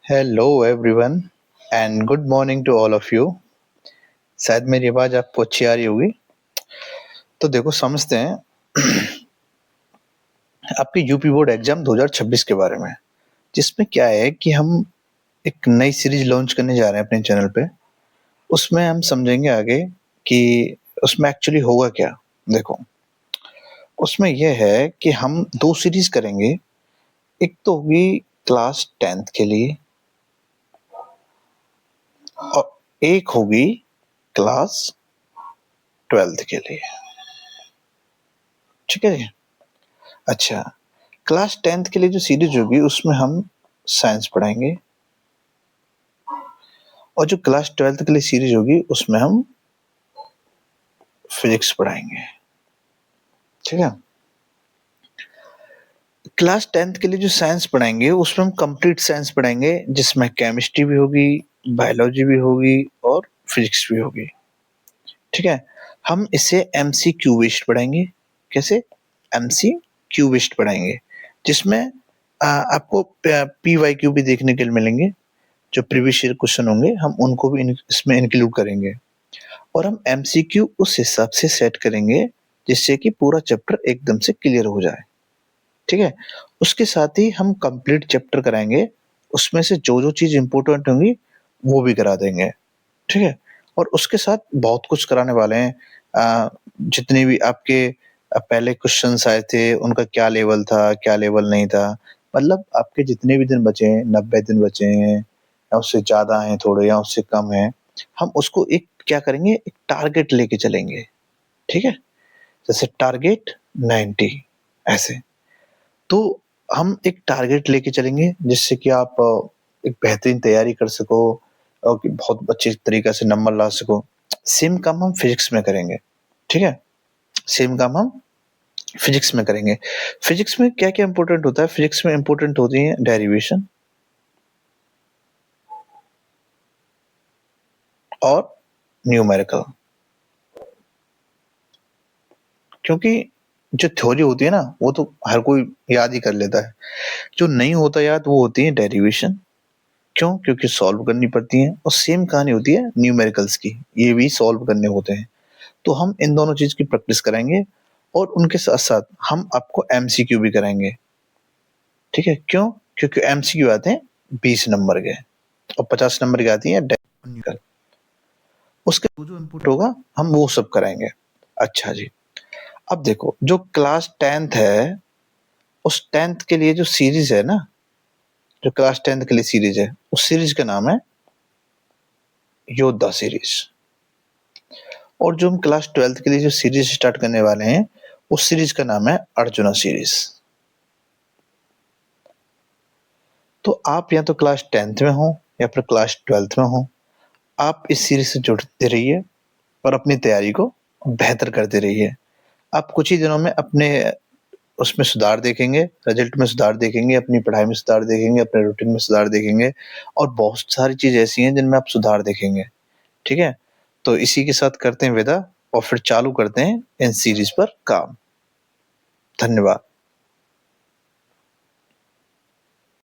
Hello everyone and good morning to all of you. शायद मेरी आवाज़ आपको अच्छी आ रही होगी। तो देखो समझते हैं आपके यूपी बोर्ड एग्जाम 2026 के बारे में, जिसमें क्या है कि हम एक नई सीरीज लॉन्च करने जा रहे हैं अपने चैनल पे। उसमें हम समझेंगे आगे कि उसमें एक्चुअली होगा क्या। देखो उसमें यह है कि हम 2 सीरीज करेंगे। एक तो होगी क्लास 10th के लिए और एक होगी क्लास 12th के लिए। ठीक है जी? अच्छा, क्लास 10th के लिए जो सीरीज होगी उसमें हम साइंस पढ़ाएंगे और जो क्लास 12th के लिए सीरीज होगी उसमें हम फिजिक्स पढ़ाएंगे। ठीक है? क्लास 10th के लिए जो साइंस पढ़ाएंगे उसमें हम कंप्लीट साइंस पढ़ाएंगे, जिसमें केमिस्ट्री भी होगी, बायोलॉजी भी होगी और फिजिक्स भी होगी। ठीक है? हम इसे एमसीक्यू बेस्ड पढ़ाएंगे। कैसे? एमसीक्यू बेस्ड पढ़ाएंगे, जिसमें आपको पीवाईक्यू भी देखने के लिए मिलेंगे। जो प्रीवियस ईयर क्वेश्चन होंगे हम उनको भी इसमें इंक्लूड करेंगे और हम एमसीक्यू उस हिसाब से सेट करेंगे जिससे कि पूरा चैप्टर एकदम से क्लियर हो जाए। ठीक है? उसके साथ ही हम कंप्लीट चैप्टर कराएंगे, उसमें से जो चीज़ इम्पोर्टेंट होंगी वो भी करा देंगे। ठीक है? और उसके साथ बहुत कुछ कराने वाले हैं। जितने भी आपके पहले क्वेश्चंस आए थे उनका क्या लेवल था, क्या लेवल नहीं था। मतलब आपके जितने भी दिन बचे हैं, 90 दिन बचे हैं या उससे ज़्यादा हैं थोड़े या उससे कम हैं, हम उसको एक क्या करेंगे, एक टारगेट लेके चलेंगे। ठीक है? जैसे टारगेट 90 ऐसे। तो हम एक टारगेट लेके चलेंगे जिससे कि आप एक बेहतरीन तैयारी कर सको और कि बहुत अच्छे तरीके से नंबर ला सको। सेम काम हम फिजिक्स में करेंगे। ठीक है? सेम काम हम फिजिक्स में करेंगे। फिजिक्स में क्या-क्या इम्पोर्टेंट होता है? फिजिक्स में इम्पोर्टेंट होती है डेरिवेशन और न्यूमेरिकल। क्योंकि जो थ्योरी होती है ना वो तो हर कोई याद ही कर लेता है। जो नहीं होता याद वो होती है डेरिवेशन। क्यों? क्योंकि सॉल्व करनी पड़ती हैं और सेम कहानी होती है न्यूमेरिकल्स की, ये भी सॉल्व करने होते हैं। तो हम इन दोनों चीज़ की प्रैक्टिस कराएँगे और उनके साथ-साथ हम आपको एमसीक्यू भी कराएँगे। ठीक है? क्यों? क्योंकि एमसीक्यू आते हैं 20 नंबर के और 50 नंबर की आती है न्यूमेरिकल। उसके जो इनपुट होगा हम वो सब कराएँगे। अच्छा जी। अब देखो जो क्लास 10th है, उस 10th के लिए जो सीरीज़ है ना, जो क्लास 10th के लिए सीरीज़ है, उस सीरीज़ का नाम है योद्धा सीरीज़। और जो हम क्लास 12th के लिए जो सीरीज स्टार्ट करने वाले हैं उस सीरीज का नाम है अर्जुना सीरीज। तो आप या तो क्लास 10th में हो या फिर क्लास 12th में हो, आप इस सीरीज से जुड़ते रहिए और अपनी तैयारी को बेहतर करते रहिए। आप कुछ ही दिनों में अपने उसमें सुधार देखेंगे, रिजल्ट में सुधार देखेंगे, अपनी पढ़ाई में सुधार देखेंगे, अपने रूटीन में सुधार देखेंगे और बहुत सारी चीज़ ऐसी हैं जिनमें आप सुधार देखेंगे। ठीक है? तो इसी के साथ करते हैं विदा और फिर चालू करते हैं इन सीरीज पर काम। धन्यवाद।